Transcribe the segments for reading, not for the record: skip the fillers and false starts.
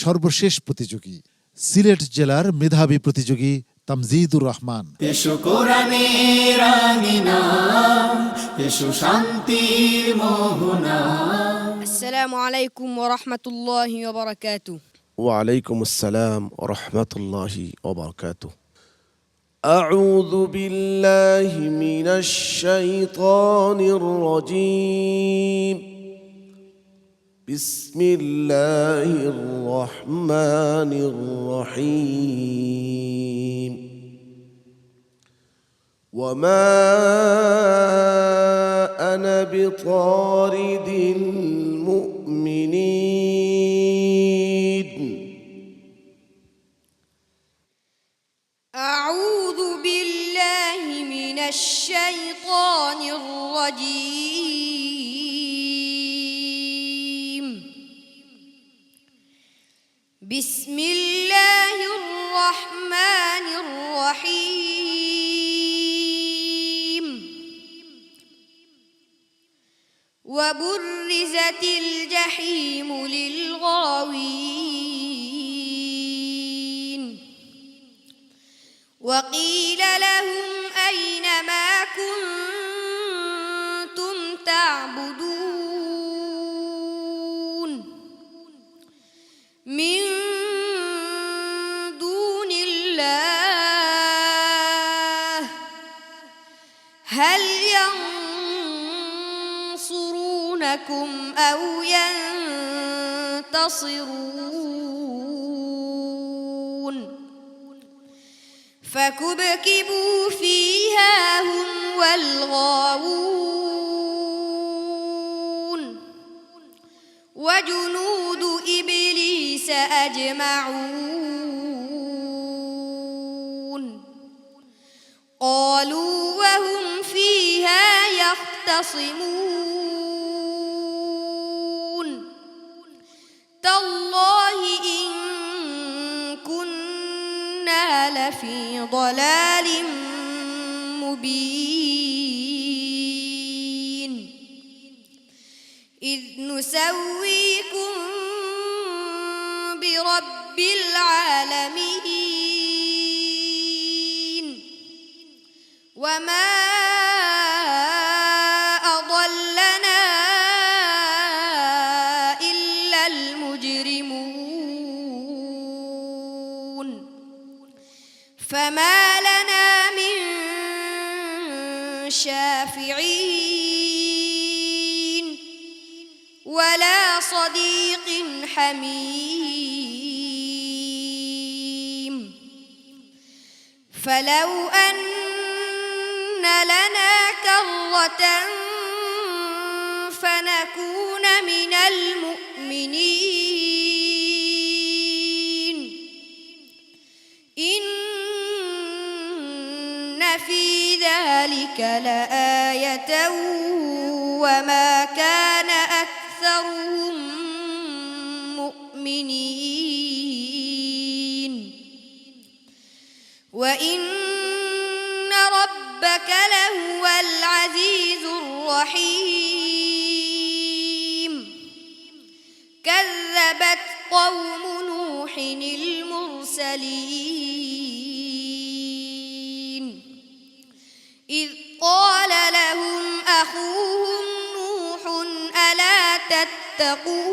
সর্বশেষ প্রতিযোগী সিলেট জেলার মেধাবী প্রতিযোগী তামজিদুর রহমান। এসো কোরআনের আঙিনা, এসো শান্তির মোহনা। আসসালামু আলাইকুম ওয়া রাহমাতুল্লাহি ওয়া বারাকাতুহু। وعليكم السلام ورحمة الله وبركاته. أعوذ بالله من الشيطان الرجيم. بسم الله الرحمن الرحيم. وما أنا بطارد المؤمنين. أعوذ بالله من الشيطان الرجيم. بسم الله الرحمن الرحيم. وبرزت الجحيم للغاوين وقيل لهم أين ما كنتم تعبدون من دون الله هل ينصرونكم أو ينتصرون فكبكبوا فيها هم والغاوون وجنود إبليس أجمعون قالوا وهم فيها يختصمون تالله إن كنا لفي ضلال مبين إذ نسويكم برب العالمين وما أضلنا إلا المجرمون فما لنا من شافعين ولا صديق حميم فلو أن لنا كرة فنكون من المؤمنين إن في ذلك لآية وما كان أكثرهم مؤمنين وإن ربك لهو العزيز الرحيم كذبت قوم نوح المرسلين إذ قال لهم أخوهم نوح ألا تتقون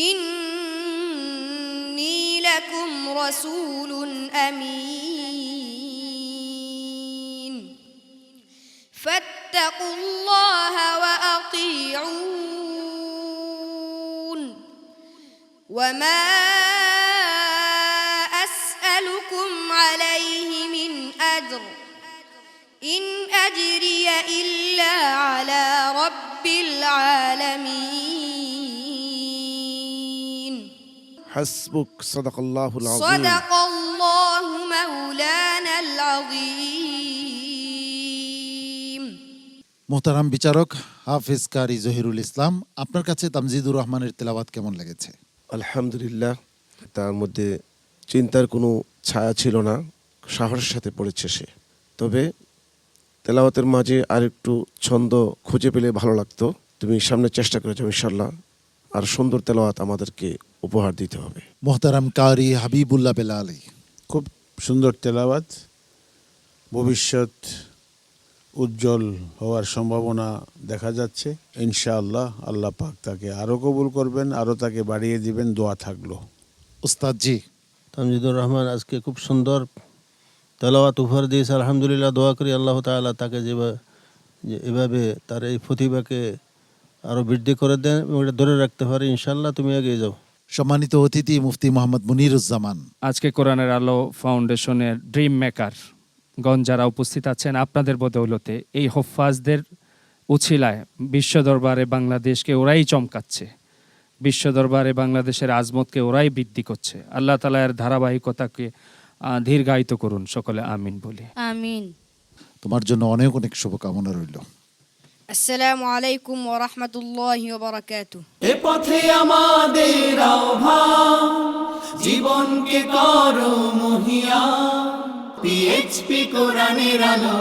إني لكم رسول أمين فاتقوا الله وأطيعون وما أسألكم عليه من أجر إن أجري إلا على رب العالمين حسبك صدق الله العظيم. صدق الله مولانا العظيم. মোহতারাম বিচারক হাফিজ কারি জহিরুল ইসলাম, আপনার কাছে তামজিদুর রহমানের তেলাওয়াত কেমন লেগেছে? আলহামদুলিল্লাহ, তার মধ্যে চিন্তার কোনো ছায়া ছিল না, সাহসের সাথে পড়েছে সে। তবে তেলাওয়াতের মাঝে আরেকটু ছন্দ খুঁজে পেলে ভালো লাগতো। তুমি সামনে চেষ্টা করেছো, ইনশাল্লাহ আর সুন্দর তেলাওয়াত আমাদেরকে উপহার দিতে হবে। মোহতারাম কারি হাবিবুল্লাহ বেলালী, খুব সুন্দর তেলাওয়াত, ভবিষ্যৎ উজ্জ্বল হওয়ার সম্ভাবনা দেখা যাচ্ছে। ইনশাআল্লাহ আল্লাহ পাক তাকে আরও কবুল করবেন, আরও তাকে বাড়িয়ে দিবেন, দোয়া থাকলো। উস্তাদ জি, তামজিদুর রহমান আজকে খুব সুন্দর তেলাওয়াত উপহার দিয়েছে, আলহামদুলিল্লাহ। দোয়া করি আল্লাহ তাআলা তাকে এভাবে তার এই প্রতিভাকে আরও বৃদ্ধি করে দেন এবং এটা ধরে রাখতে পারে। ইনশাআল্লাহ তুমি এগিয়ে যাও। সম্মানিত অতিথি মুফতি মোহাম্মদ মুনিরুজ্জামান, আজকে কোরআনের আলো ফাউন্ডেশনের ড্রিম মেকার গঞ্জ যারা উপস্থিত আছেন, আপনাদের বদৌলতে এই হোফাজদের উছিলায় বিশ্ব দরবারে বাংলাদেশকে ওরাই চমকাচ্ছে, বিশ্ব দরবারে বাংলাদেশের আজমতকে ওরাই বৃদ্ধি করছে। আল্লাহ তাআলা এর ধারাবাহিকতাকে দীর্ঘায়িত করুন, সকলে আমিন বলি। আমিন। তোমার জন্য অনেক অনেক শুভকামনা রইল। আসসালামু আলাইকুম ওয়া রাহমাতুল্লাহি ওয়া বারাকাতুহু। এ পথে আমাদের আহ্বান, জীবনকে করো মহিয়া, পিএইচপি কোরআনের আলো।